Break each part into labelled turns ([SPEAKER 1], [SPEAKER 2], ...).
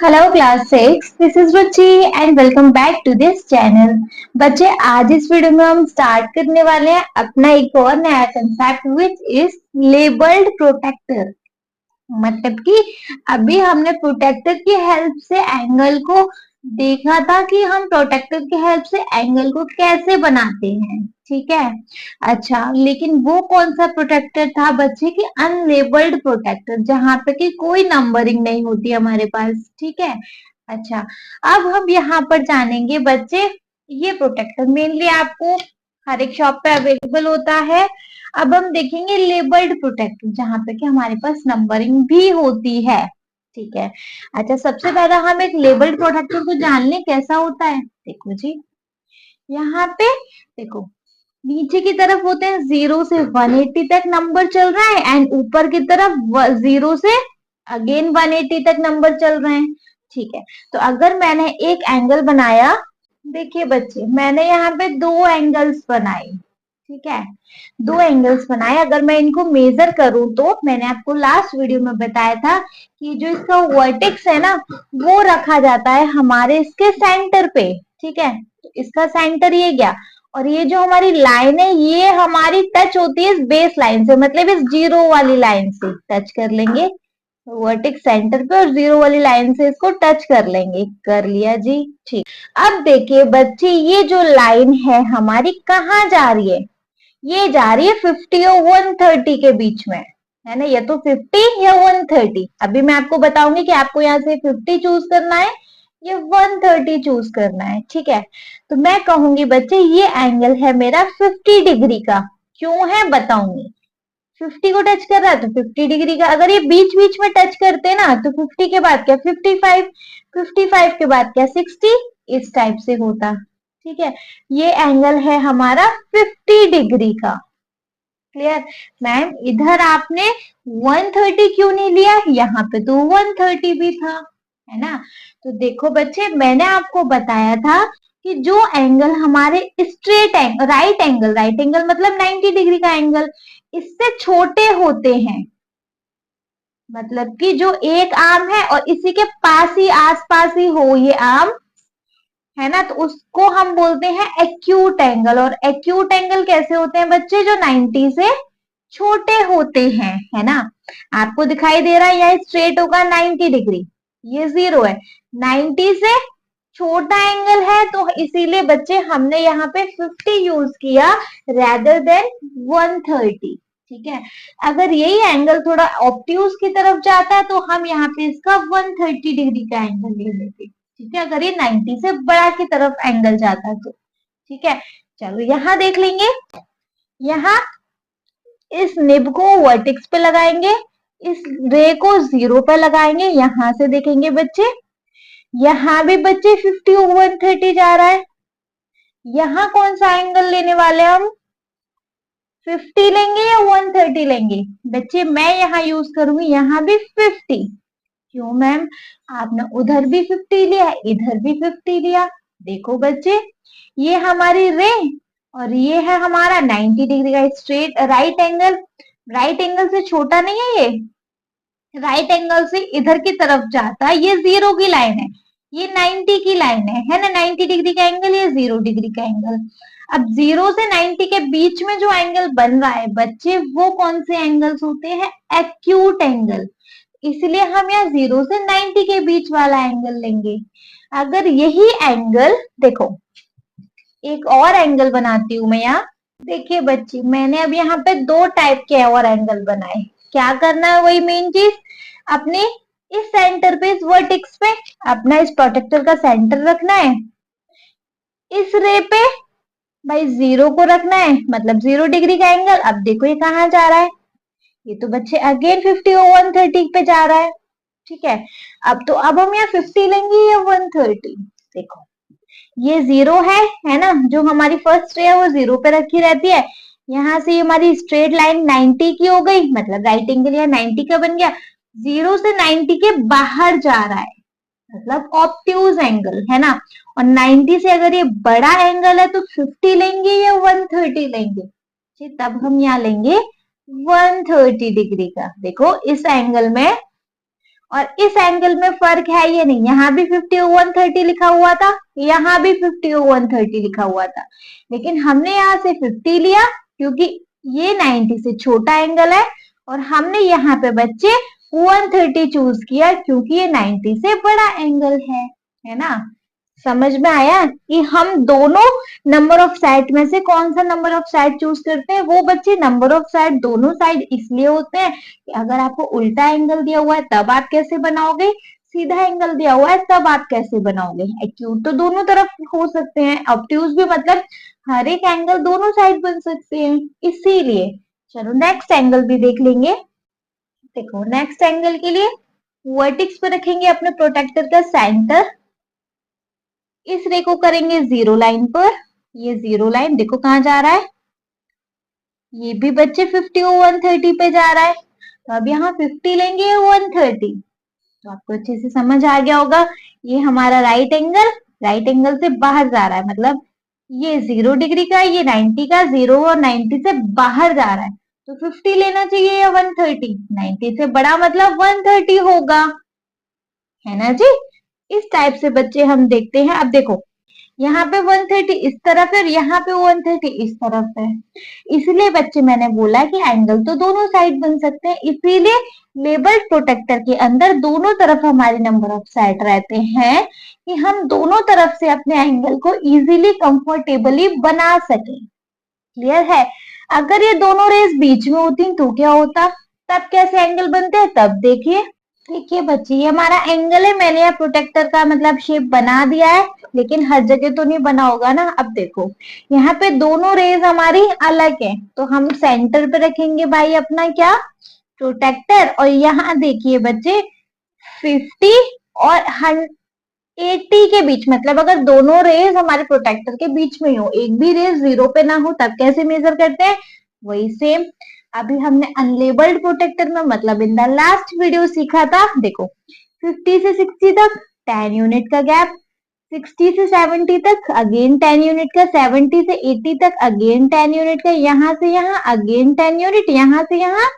[SPEAKER 1] Hello class six, this is Ruchi and welcome back to this channel. बच्चे, आज इस video में हम स्टार्ट करने वाले हैं अपना एक और नया concept which is labelled protractor. मतलब कि अभी हमने प्रोटेक्टर की हेल्प से एंगल को देखा था कि हम प्रोटेक्टर की हेल्प से एंगल को कैसे बनाते हैं, ठीक है। अच्छा, लेकिन वो कौन सा प्रोटेक्टर था बच्चे की? अनलेबल्ड प्रोटेक्टर, जहां पे कि कोई नंबरिंग नहीं होती हमारे पास, ठीक है। अच्छा, अब हम यहाँ पर जानेंगे बच्चे, ये प्रोटेक्टर मेनली आपको हर एक शॉप पे अवेलेबल होता है। अब हम देखेंगे लेबल्ड प्रोटेक्टर, जहां पे कि हमारे पास नंबरिंग भी होती है, ठीक है। अच्छा, सबसे पहले हम एक लेबल्ड प्रोटेक्टर को जान लें कैसा होता है। देखो जी, यहाँ पे देखो, नीचे की तरफ होते हैं 0 से 180 तक नंबर चल रहा है एंड ऊपर की तरफ 0 से अगेन 180 तक नंबर चल रहे हैं, ठीक है। तो अगर मैंने एक एंगल बनाया, देखिए बच्चे, मैंने यहाँ पे दो एंगल्स बनाए, ठीक है। दो एंगल्स बनाए, अगर मैं इनको मेजर करूं तो मैंने आपको लास्ट वीडियो में बताया था कि जो इसका वर्टेक्स है ना, वो रखा जाता है हमारे इसके सेंटर पे, ठीक है। तो इसका सेंटर ये गया, और ये जो हमारी लाइन है ये हमारी टच होती है इस बेस लाइन से, मतलब इस जीरो वाली लाइन से टच कर लेंगे वर्टेक्स सेंटर पे, और जीरो वाली लाइन से इसको टच कर लेंगे। कर लिया जी, ठीक। अब देखिए बच्चे, ये जो लाइन है हमारी कहाँ जा रही है? ये जा रही है 50 और 130 के बीच में, है ना। ये तो 50 या 130, अभी मैं आपको बताऊंगी कि आपको यहाँ से 50 चूज करना है या 130 चूज करना है, ठीक है। तो मैं कहूंगी बच्चे, ये एंगल है मेरा 50 डिग्री का। क्यों है बताऊंगी। 50 को टच कर रहा है तो 50 डिग्री का, अगर ये बीच बीच में टच करते ना तो 50 के बाद क्या 55, 55 के बाद क्या 60, इस टाइप से होता, ठीक है। ये एंगल है हमारा 50 डिग्री का। क्लियर? मैम, इधर आपने 130 क्यों नहीं लिया? यहाँ पे तो 130 भी था, है ना। तो देखो बच्चे, मैंने आपको बताया था कि जो एंगल हमारे स्ट्रेट एंगल, राइट एंगल मतलब 90 डिग्री का एंगल, इससे छोटे होते हैं। मतलब कि जो एक आर्म है और इसी के पास ही आसपास ही हो ये आर्म, है ना, तो उसको हम बोलते हैं एक्यूट एंगल। और एक्यूट एंगल कैसे होते हैं बच्चे? जो 90 से छोटे होते हैं, है ना। आपको दिखाई दे रहा है यह स्ट्रेट होगा 90 डिग्री, ये जीरो है, 90 से छोटा एंगल है, तो इसीलिए बच्चे हमने यहाँ पे 50 यूज किया रेदर देन 130, ठीक है। अगर यही एंगल थोड़ा ऑब्ट्यूज की तरफ जाता है तो हम यहाँ पे इसका 130 डिग्री का एंगल ले लेते, ठीक है। अगर ये 90 से बड़ा की तरफ एंगल जाता है तो, ठीक है। चलो यहाँ देख लेंगे, यहाँ इस निब को वर्टेक्स पे लगाएंगे, इस रे को जीरो पे लगाएंगे, यहां से देखेंगे बच्चे, यहां भी बच्चे 50 और 130 जा रहा है। यहां कौन सा एंगल लेने वाले हम? 50 लेंगे या 130 लेंगे? बच्चे, मैं यहाँ यूज करूंगी यहाँ भी 50। क्यों मैम? आपने उधर भी 50 लिया, इधर भी 50 लिया। देखो बच्चे, ये हमारी रे और ये है हमारा 90 डिग्री का straight right angle. Right angle से छोटा नहीं है ये, राइट एंगल से इधर की तरफ जाता है, ये जीरो की लाइन है, ये 90 की लाइन है ना। 90 डिग्री का एंगल, ये 0 डिग्री का एंगल। अब 0 से 90 के बीच में जो एंगल बन रहा है बच्चे, वो कौन से एंगल्स होते हैं? Acute angle. इसलिए हम यहाँ 0 से 90 के बीच वाला एंगल लेंगे। अगर यही एंगल, देखो एक और एंगल बनाती हूं मैं यहाँ। देखिए बच्चे, मैंने अब यहाँ पे दो टाइप के और एंगल बनाए। क्या करना है? वही मेन चीज, अपने इस सेंटर पे, इस वर्टेक्स पे अपना इस प्रोटेक्टर का सेंटर रखना है। इस रे पे भाई जीरो को रखना है, मतलब 0 डिग्री का एंगल। अब देखो ये कहाँ जा रहा है, ये तो बच्चे अगेन 50 और 130 पे जा रहा है, ठीक है। अब हम यहाँ 50 लेंगे या 130? देखो ये जीरो है ना, जो हमारी फर्स्ट रे है वो जीरो पे रखी रहती है। यहाँ से हमारी स्ट्रेट लाइन 90 की हो गई, मतलब राइट एंगल यहाँ 90 का बन गया। 0 से 90 के बाहर जा रहा है, मतलब ऑब्ट्यूज एंगल, है ना। और 90 से अगर ये बड़ा एंगल है तो 50 लेंगे या 130 लेंगे? तब हम यहाँ लेंगे 130 डिग्री का। देखो इस एंगल में और इस एंगल में फर्क है ये नहीं, यहाँ भी 50/130 लिखा हुआ था, यहाँ भी 50/130 लिखा हुआ था, लेकिन हमने यहाँ से 50 लिया क्योंकि ये 90 से छोटा एंगल है, और हमने यहाँ पे बच्चे 130 चूज किया क्योंकि ये 90 से बड़ा एंगल है ना। समझ में आया कि हम दोनों नंबर ऑफ साइड में से कौन सा नंबर ऑफ साइड चूज करते हैं। वो बच्चे नंबर ऑफ साइड दोनों साइड इसलिए होते हैं कि अगर आपको उल्टा एंगल दिया हुआ है तब आप कैसे बनाओगे, सीधा एंगल दिया हुआ है तब आप कैसे बनाओगे। एक्यूट तो दोनों तरफ हो सकते हैं, ऑब्ट्यूज भी, मतलब हर एक एंगल दोनों साइड बन सकते हैं, इसीलिए। चलो नेक्स्ट एंगल भी देख लेंगे। देखो नेक्स्ट एंगल के लिए वर्टेक्स पे रखेंगे अपने प्रोटेक्टर का सेंटर, इस रे को करेंगे जीरो लाइन पर। ये जीरो लाइन देखो कहाँ जा रहा है, ये भी बच्चे 50/130 पे जा रहा है, तो अब यहाँ 50 लेंगे 130, तो आपको अच्छे से समझ आ गया होगा ये हमारा राइट एंगल से बाहर जा रहा है, मतलब ये 0 डिग्री का, ये 90 का, 0 और 90 से बाहर जा रहा है, तो 50 लेना चाहिए या 130, 90 से बड़ा मतलब 130 होगा, है ना जी। इस टाइप से बच्चे हम देखते हैं। अब देखो यहाँ पे 130 इस तरफ है और यहाँ पे 130 इस तरफ है, इसलिए बच्चे मैंने बोला कि एंगल तो दोनों साइड बन सकते हैं, इसीलिए लेबल्ड प्रोटेक्टर के अंदर दोनों तरफ हमारे नंबर ऑफ साइड रहते हैं कि हम दोनों तरफ से अपने एंगल को इजीली कंफर्टेबली बना सकें। क्लियर है। अगर ये दोनों रेस बीच में होती तो क्या होता, तब कैसे एंगल बनते हैं तब देखिए। देखिए बच्चे ये हमारा एंगल है, मैंने यहाँ प्रोटेक्टर का मतलब शेप बना दिया है, लेकिन हर जगह तो नहीं बना होगा ना। अब देखो यहाँ पे दोनों रेज हमारी अलग है, तो हम सेंटर पे रखेंगे भाई अपना क्या, प्रोटेक्टर, और यहाँ देखिए बच्चे 50 और 80 के बीच, मतलब अगर दोनों रेज हमारे प्रोटेक्टर के बीच में हो, एक भी रेज 0 पे ना हो, तब कैसे मेजर करते हैं, वही सेम अभी हमने अनलेबल्ड प्रोटेक्टर में मतलब इन द लास्ट वीडियो सीखा था। देखो 50 से 60 तक 10 यूनिट का गैप, 60 से 70 तक अगेन 10 यूनिट का, 70 से 80 तक अगेन 10 यूनिट का, यहाँ से यहाँ अगेन 10 यूनिट, यहाँ से यहाँ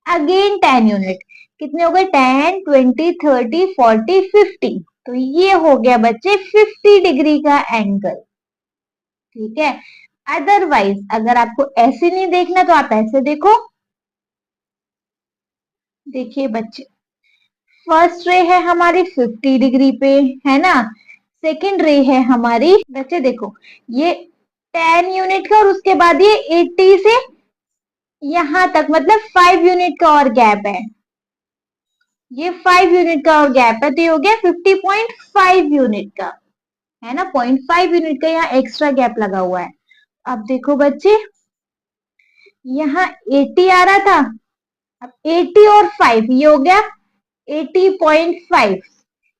[SPEAKER 1] अगेन 10 यूनिट। कितने हो गए, 10, 20, 30, 40, 50। तो ये हो गया बच्चे 50 डिग्री का एंगल। ठीक है। अदरवाइज अगर आपको ऐसे नहीं देखना तो आप ऐसे देखो। देखिए बच्चे फर्स्ट रे है हमारी 50 डिग्री पे, है ना। सेकंड रे है हमारी, बच्चे देखो ये 10 यूनिट का और उसके बाद ये 80 से यहां तक मतलब 5 यूनिट का और गैप है, ये 5 यूनिट का और गैप है, तो ये हो गया 50.5 यूनिट का, है ना। 0.5 यूनिट का यहाँ एक्स्ट्रा गैप लगा हुआ है। अब देखो बच्चे यहाँ 80 आ रहा था, अब 80 और 5 ये हो गया 80.5,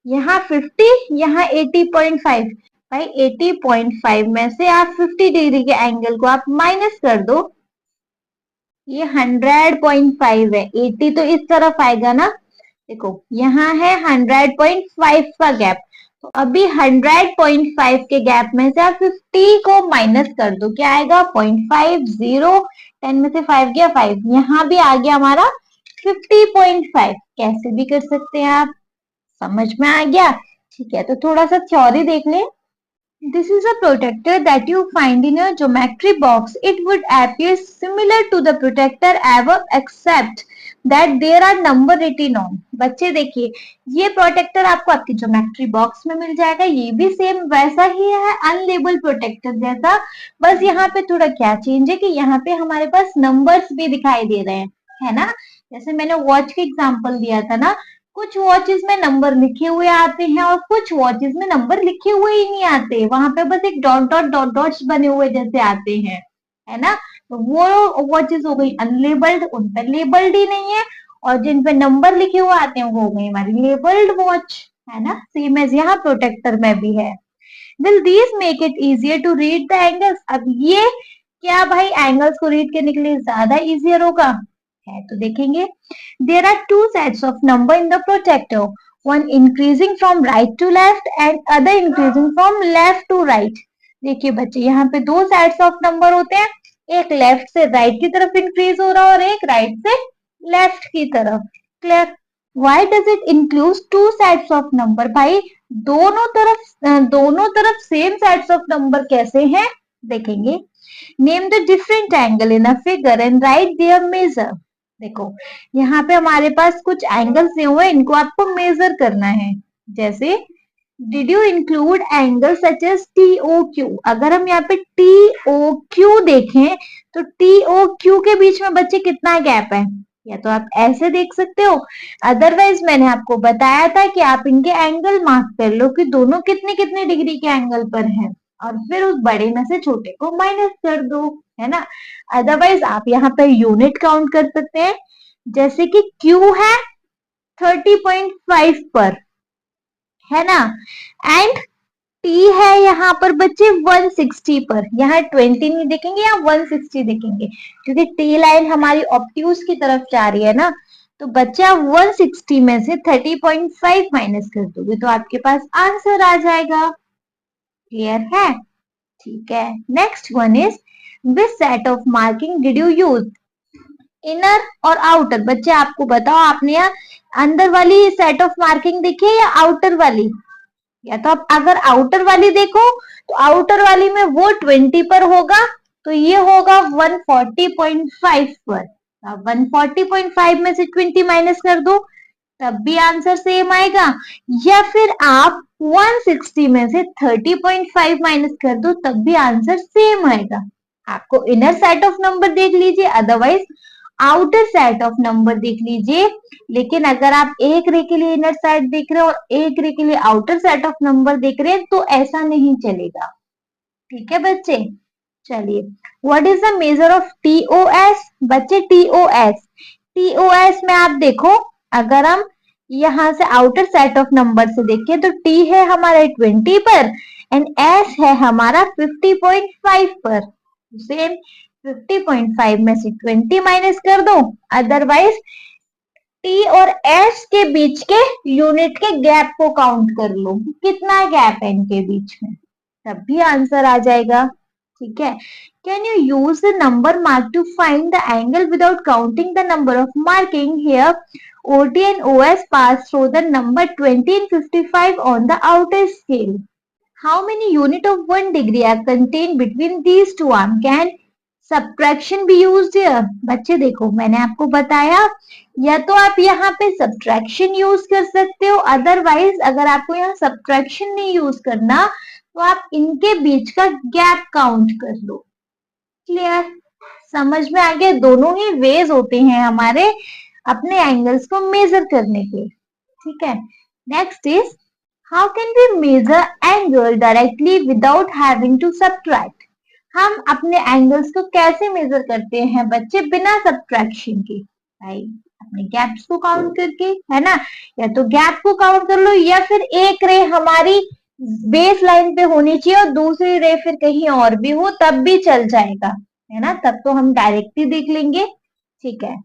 [SPEAKER 1] यहाँ 50, यहाँ 80.5। भाई 80.5 में से आप 50 डिग्री के एंगल को आप माइनस कर दो, ये 100.5 है, 80 तो इस तरफ आएगा ना। देखो यहाँ है 100.5 का गैप, तो अभी 100.5 के गैप में से आप 50 को माइनस कर दो, क्या आएगा 0.5, 0, 10 में से 5 गया 5, यहाँ भी आ गया हमारा 50.5। कैसे भी कर सकते हैं आप, समझ में आ गया। ठीक है, तो थोड़ा सा थ्योरी देख लें। This is a protector that you find in a geometry box. It would appear similar to the protector above except that there are number written on. बच्चे देखिए ये प्रोटेक्टर आपको आपकी ज्योमेट्री बॉक्स में मिल जाएगा, ये भी सेम वैसा ही है अनलेबल प्रोटेक्टर जैसा, बस यहाँ पे थोड़ा क्या चेंज है कि यहाँ पे हमारे पास नंबर्स भी दिखाई दे रहे हैं, है ना। जैसे मैंने वॉच के एग्जांपल दिया था ना, कुछ वॉचेस में नंबर लिखे हुए आते हैं और कुछ वॉचेस में नंबर लिखे हुए ही नहीं आते, वहां पे बस एक डॉट डॉट डॉट डॉट्स बने हुए जैसे आते हैं, है ना। तो वो वॉचेस हो गई अनलेबल्ड, उन पर लेबल्ड ही नहीं है, और जिन पे नंबर लिखे हुए आते हैं वो हो गई हमारी लेबल्ड वॉच, है ना। सेम एज यहाँ प्रोटेक्टर में भी है। Will these make it easier to read the angles, अब ये क्या भाई एंगल्स को रीड करने के लिए ज्यादा इजियर होगा, है तो देखेंगे। There are two sets of number in the protector, one increasing from right to left and other increasing from left to right. देखिए बच्चे यहाँ पे दो सेट्स ऑफ नंबर होते हैं, एक लेफ्ट से राइट की तरफ इंक्रीज हो रहा है और एक राइट से लेफ्ट की तरफ। Clear. Why does it include two sets of number? भाई दोनों तरफ सेम सेट्स ऑफ नंबर कैसे हैं देखेंगे. Name the different angle in a figure and write their measure. देखो यहाँ पे हमारे पास कुछ एंगल्स दिए हुए हैं, इनको आपको मेजर करना है. जैसे did you include angle such as TOQ. अगर हम यहाँ पे TOQ देखें तो TOQ के बीच में बच्चे कितना गैप है, या तो आप ऐसे देख सकते हो, अदरवाइज मैंने आपको बताया था कि आप इनके एंगल मार्क कर लो कि दोनों कितने कितने डिग्री के एंगल पर हैं और फिर उस बड़े में से छोटे को माइनस कर दो, है ना. अदरवाइज आप यहाँ पे यूनिट काउंट कर सकते हैं. जैसे कि Q है 30.5 पर, है ना, एंड T है यहाँ पर बच्चे 160 पर. यहाँ 20 नहीं देखेंगे, यहाँ 160 देखेंगे क्योंकि T लाइन हमारी ऑब्ट्यूज की तरफ जा रही है ना. तो बच्चा 160 में से 30.5 माइनस कर दोगे तो आपके पास आंसर आ जाएगा. क्लियर है? ठीक है. Next one is which set of marking did you use, inner और आउटर. बच्चे आपको बताओ, आपने यहाँ अंदर वाली सेट ऑफ मार्किंग देखी है या आउटर वाली? या तो आप अगर आउटर वाली देखो तो आउटर वाली में वो 20 पर होगा तो ये होगा 140.5 पर. अब 140.5 में से 20 माइनस कर दो तब भी आंसर सेम आएगा, या फिर आप 160 में से 30.5 माइनस कर दो तब भी आंसर सेम आएगा. आपको इनर सेट ऑफ नंबर देख लीजिए, otherwise outer set of number देख लीजिए. लेकिन अगर आप एक रे के लिए इनर सेट देख रहे हो और एक रे के लिए आउटर सेट ऑफ नंबर देख रहे हैं तो ऐसा नहीं चलेगा. ठीक है बच्चे. चलिए, what is the measure of TOS? बच्चे TOS में आप देखो, अगर हम यहाँ से आउटर सेट ऑफ नंबर से देखें तो T है हमारा 20 पर एंड S है हमारा 50.5 पर. सेम 50.5 में से 20 माइनस कर दो, अदरवाइज T और S के बीच के यूनिट के गैप को काउंट कर लो, कितना गैप है इनके बीच में, तब भी आंसर आ जाएगा. ठीक है. Can you use the number mark to find the angle without counting the number of marking. Here OT and OS pass through the number 20 and 55 on the outer scale. How many unit of 1 degree are contained between these two arms? Can subtraction be used here? बच्चे देखो, मैंने आपको बताया या तो आप यहाँ पे subtraction यूज कर सकते हो, अदरवाइज अगर आपको यहाँ subtraction नहीं यूज करना तो आप इनके बीच का गैप काउंट कर लो. क्लियर? समझ में आ गया? दोनों ही वेज होते हैं हमारे अपने एंगल्स को मेजर करने के. ठीक है. Next is how can we measure angle directly without having to subtract. हम अपने एंगल्स को कैसे मेजर करते हैं बच्चे बिना सब्ट्रैक्शन के? भाई अपने गैप्स को काउंट करके, है ना. या तो गैप को काउंट कर लो या फिर एक रे हमारी बेस लाइन पे होनी चाहिए और दूसरी रे फिर कहीं और भी हो तब भी चल जाएगा, है ना. तब तो हम डायरेक्टली देख लेंगे. ठीक है.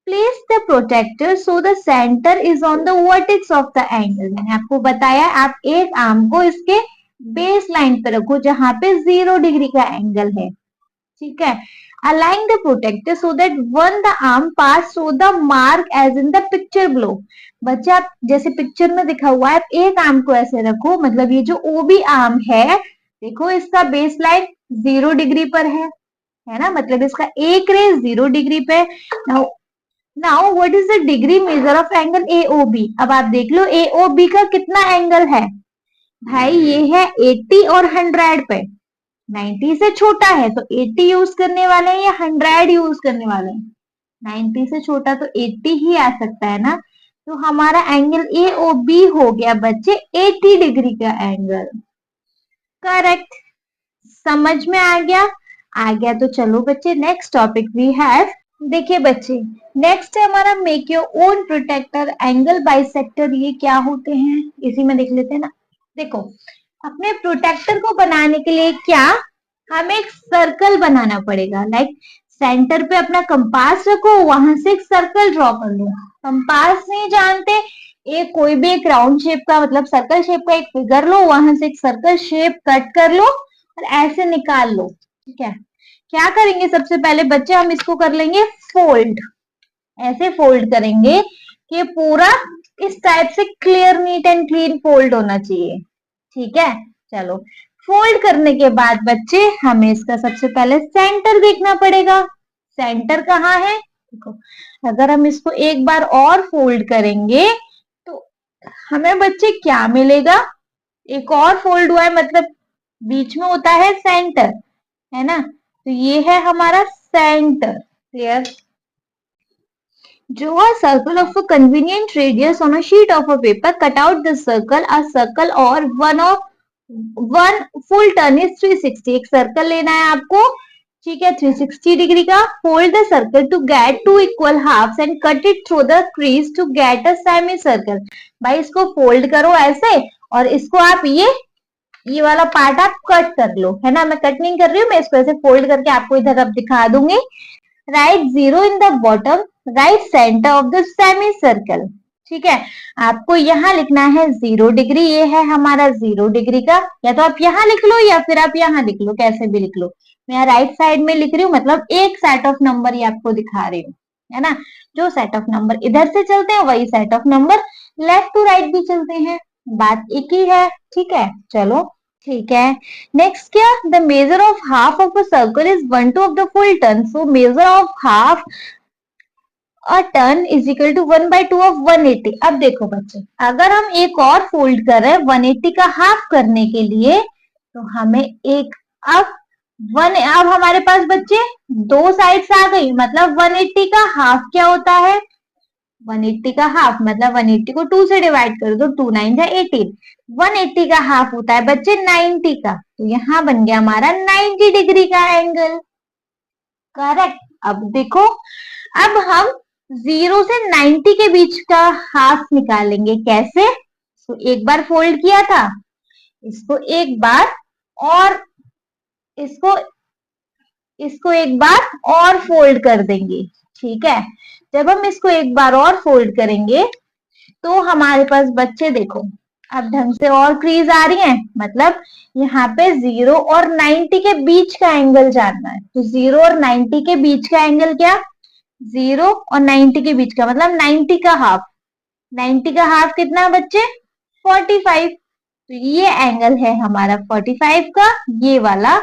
[SPEAKER 1] Place the protector so the center is on the vertex of the angle. मैंने आपको बताया आप एक आर्म को इसके बेस लाइन पे रखो जहां पे 0 डिग्री का एंगल है. ठीक है. Align the protector so that when the arm pass through the mark as in the picture below. बच्चे आप जैसे पिक्चर में दिखा हुआ है, आप एक आर्म को ऐसे रखो, मतलब ये जो OB आर्म है देखो इसका बेस लाइन 0 डिग्री पर है ना, मतलब इसका एक रे 0 डिग्री पे. Now what is the degree measure of angle AOB. अब आप देख लो AOB का कितना एंगल है. भाई ये है 80 और 100 पे. 90 से छोटा है तो 80 यूज करने वाले हैं या 100 यूज करने वाले हैं? 90 से छोटा तो 80 ही आ सकता है ना. तो हमारा एंगल AOB हो गया बच्चे 80 डिग्री का एंगल. करेक्ट. समझ में आ गया? आ गया तो चलो बच्चे नेक्स्ट टॉपिक वी हैव. देखिए बच्चे नेक्स्ट है हमारा make your own protractor angle bisector. ये क्या होते हैं इसी में देख लेते हैं ना. देखो अपने प्रोटेक्टर को बनाने के लिए क्या हमें एक सर्कल बनाना पड़ेगा. लाइक सेंटर पे अपना कंपास रखो, वहां से एक सर्कल ड्रॉ कर लो. कंपास नहीं जानते, एक कोई भी एक राउंड शेप का मतलब सर्कल शेप का एक फिगर लो, वहां से एक सर्कल शेप कट कर लो और ऐसे निकाल लो. ठीक है. क्या करेंगे सबसे पहले बच्चे हम इसको कर लेंगे फोल्ड. ऐसे फोल्ड करेंगे कि पूरा इस टाइप से clear, neat and clean fold होना चाहिए। ठीक है, चलो फोल्ड करने के बाद बच्चे हमें इसका सबसे पहले सेंटर देखना पड़ेगा। सेंटर कहाँ है? देखो, अगर हम इसको एक बार और फोल्ड करेंगे तो हमें बच्चे क्या मिलेगा? एक और फोल्ड हुआ है, मतलब बीच में होता है सेंटर, है ना? तो ये है हमारा centre. Clear? Draw a circle of a convenient radius on a sheet of a paper. Cut out the circle. A circle or one full turn is 360. एक सर्कल लेना है आपको, ठीक है, 360 डिग्री का। Fold the circle to get two equal halves and cut it through the crease to get a semicircle. भाई इसको fold करो ऐसे, और इसको आप ये वाला पार्ट आप कट कर लो, है ना? मैं कट नहीं कर रही हूँ, मैं इसको ऐसे फोल्ड करके आपको इधर अब दिखा दूंगी। Right 0 in the bottom, right centre of the semi circle. ठीक है, आपको यहाँ लिखना है 0 डिग्री, ये है हमारा 0 डिग्री का। या तो आप यहाँ लिख लो या फिर आप यहाँ लिख लो, कैसे भी लिख लो। मैं यहाँ राइट साइड में लिख रही हूँ, मतलब एक सेट ऑफ नंबर ही आपको दिखा रही हूँ, है ना? जो सेट ऑफ नंबर इधर से चलते हैं वही set of number left to right भी चलते हैं, बात एक ही है। ठीक है, चलो ठीक है। नेक्स्ट क्या? The measure of half of a circle is 1/2 of the full turn. So measure of half a turn is equal to 1/2 of 180। अब देखो बच्चे, अगर हम एक और फोल्ड कर रहे हैं 180 का हाफ करने के लिए, तो हमें एक अब हमारे पास बच्चे दो साइड्स आ गई, मतलब 180 का हाफ क्या होता है? 180 का हाफ मतलब 180 को 2 से डिवाइड कर दो, 2 9 जा 18। 180 का हाफ होता है बच्चे 90 का, तो यहाँ बन गया हमारा 90 डिग्री का एंगल। करेक्ट। अब देखो, अब हम 0 से 90 के बीच का हाफ निकालेंगे। कैसे? तो एक बार फोल्ड किया था, इसको एक बार और इसको इसको एक बार और फोल्ड कर देंगे। ठीक है, जब हम इसको एक बार और फोल्ड करेंगे तो हमारे पास बच्चे देखो अब ढंग से और क्रीज आ रही है, मतलब यहाँ पे 0 और 90 के बीच का एंगल जानना है। तो 0 और 90 के बीच का एंगल क्या? 0 और 90 के बीच का मतलब 90 का हाफ। 90 का हाफ कितना बच्चे? 45। तो ये एंगल है हमारा 45 का, ये वाला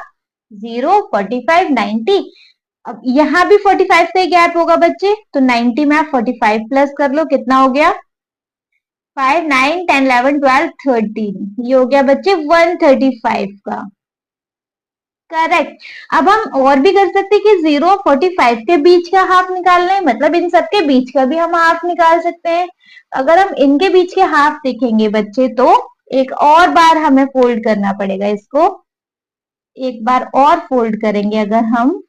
[SPEAKER 1] 0 45 90। अब यहाँ भी 45 का गैप होगा बच्चे, तो 90 में आप 45 प्लस कर लो, कितना हो गया? 5 9 10 11 12 13। ये हो गया बच्चे 135 का। करेक्ट। अब हम और भी कर सकते हैं कि 0 और 45 के बीच का हाफ निकालना है, मतलब इन सबके बीच का भी हम हाफ निकाल सकते हैं। अगर हम इनके बीच के हाफ देखेंगे बच्चे, तो एक और बार हमें फोल्ड करना पड़ेगा इसको। एक बार और फोल्ड करेंगे अगर हम,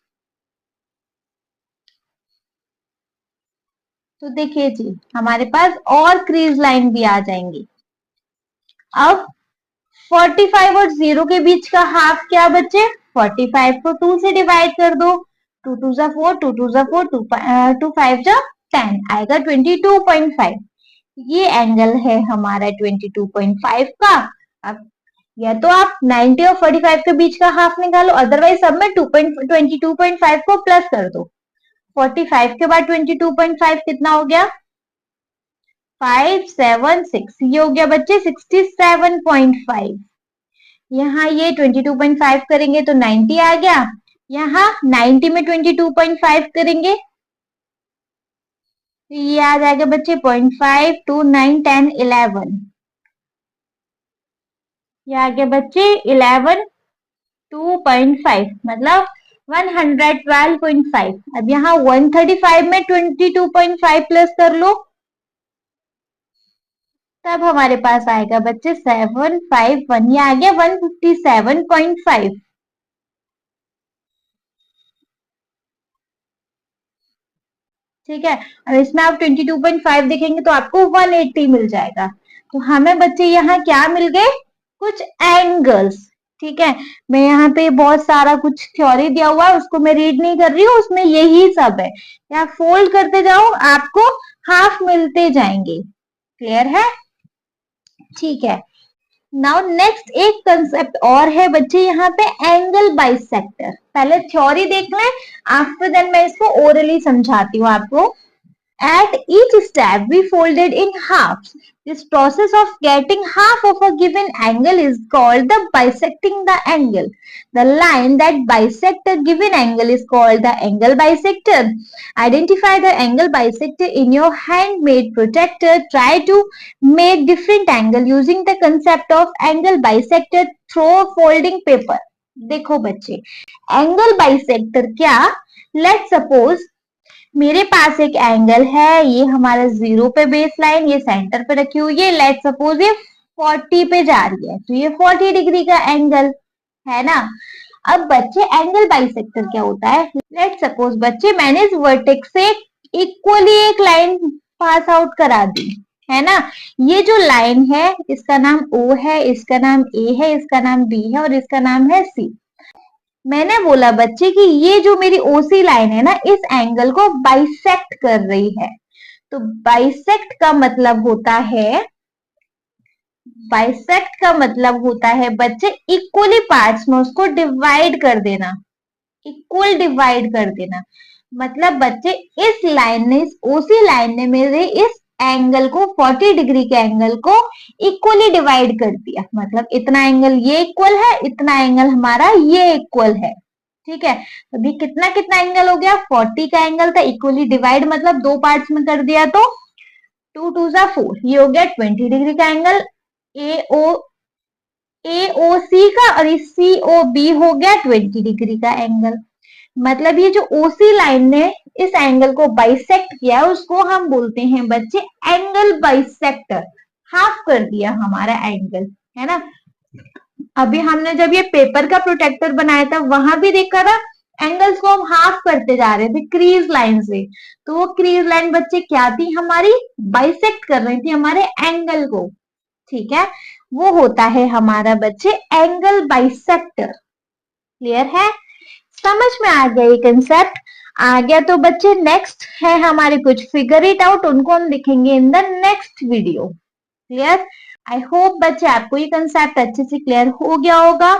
[SPEAKER 1] तो देखिए जी हमारे पास और क्रीज लाइन भी आ जाएंगी। अब 45 और 0 के बीच का हाफ क्या बच्चे? 45 को 2 से डिवाइड कर दो, 2 2 जा 4, 2 2 जा 4, 2 5 जा 10, आएगा 22.5। ये एंगल है हमारा 22.5 का। अब या तो आप 90 और 45 के बीच का हाफ निकालो, अदरवाइज सब में 22.5 को प्लस कर दो। 45 के बाद 22.5 कितना हो गया? 5 7 6, ये हो गया बच्चे 67.5। यहाँ ये 22.5 करेंगे तो 90 आ गया, यहाँ 90 में 22.5 करेंगे तो ये आ जाएगा बच्चे 0.5 2 9 10 11। ये आ गया बच्चे 11 2.5 मतलब 112.5। अब यहाँ 135 में 22.5 प्लस कर लो, तब हमारे पास आएगा बच्चे 751। ये आ गया 157.5। ठीक है, अब इसमें आप 22.5 देखेंगे तो आपको 180 मिल जाएगा। तो हमें बच्चे यहाँ क्या मिल गए? कुछ एंगल्स। ठीक है, मैं यहाँ पे बहुत सारा कुछ थ्योरी दिया हुआ है, उसको मैं रीड नहीं कर रही हूँ, उसमें यही सब है। यहाँ फोल्ड करते जाओ, आपको हाफ मिलते जाएंगे। क्लियर है? ठीक है, नाउ नेक्स्ट एक कंसेप्ट और है बच्चे यहाँ पे, एंगल बाइसेक्टर। पहले थ्योरी देख लें, आफ्टर देन मैं इसको ओरली समझाती हूँ आपको। At each step, we folded in halves. This process of getting half of a given angle is called the bisecting the angle. The line that bisects a given angle is called the angle bisector. Identify the angle bisector in your handmade protractor. Try to make different angle using the concept of angle bisector through folding paper. देखो बच्चे, angle bisector क्या? Let's suppose मेरे पास एक angle है, ये हमारा 0 पे base line, ये सेंटर पे रखी हुई है, लेट सपोज ये 40 पे जा रही है, तो ये 40 डिग्री का एंगल है ना। अब बच्चे एंगल बाइसेक्टर क्या होता है? लेट सपोज बच्चे मैंने इस वर्टेक्स से इक्वली एक लाइन पास आउट करा दी, है ना। ये जो लाइन है इसका नाम O है, इसका नाम A है, इसका नाम B है और इसका नाम है C। मैंने बोला बच्चे कि ये जो मेरी ओसी लाइन है ना, इस एंगल को बाइसेक्ट कर रही है। तो बाइसेक्ट का मतलब होता है बच्चे इक्वली पार्ट्स में उसको डिवाइड कर देना, इक्वल डिवाइड कर देना। मतलब बच्चे इस लाइन ने, इस ओसी लाइन ने मेरे इस एंगल को, 40 डिग्री के एंगल को इक्वली डिवाइड कर दिया। मतलब इतना एंगल ये इक्वल है, इतना एंगल हमारा ये इक्वल है, ठीक है। अभी कितना कितना एंगल हो गया? 40 का एंगल था, इक्वली डिवाइड मतलब दो पार्ट्स में कर दिया तो 2 2 जा 4, ये हो गया 20 डिग्री का एंगल AOC का, और इस COB हो गया 20 डिग्री का एंगल। मतलब ये जो OC लाइन ने इस एंगल को बाइसेक्ट किया है उसको हम बोलते हैं बच्चे एंगल बाइसेक्टर। हाफ कर दिया हमारा एंगल, है ना। अभी हमने जब ये पेपर का प्रोटेक्टर बनाया था वहां भी देखा था एंगल्स को हम हाफ करते जा रहे थे क्रीज लाइन से। तो वो क्रीज लाइन बच्चे क्या थी? हमारी बाइसेक्ट कर रही थी हमारे एंगल को, ठीक है। वो होता है हमारा बच्चे एंगल बाइसेक्टर। क्लियर है? समझ में आ गया ये कंसेप्ट? आ गया तो बच्चे नेक्स्ट है हमारे कुछ फिगर इट आउट, उनको हम लिखेंगे in the next video. Clear? I hope बच्चे आपको ये कंसेप्ट अच्छे से क्लियर हो गया होगा।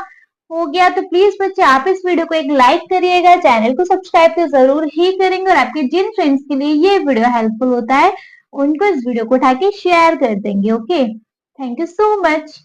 [SPEAKER 1] हो गया तो प्लीज बच्चे आप इस वीडियो को एक लाइक करिएगा, चैनल को सब्सक्राइब तो जरूर ही करेंगे, और आपके जिन फ्रेंड्स के लिए ये वीडियो हेल्पफुल होता है उनको इस वीडियो को उठा के शेयर कर देंगे। Okay, thank you so much.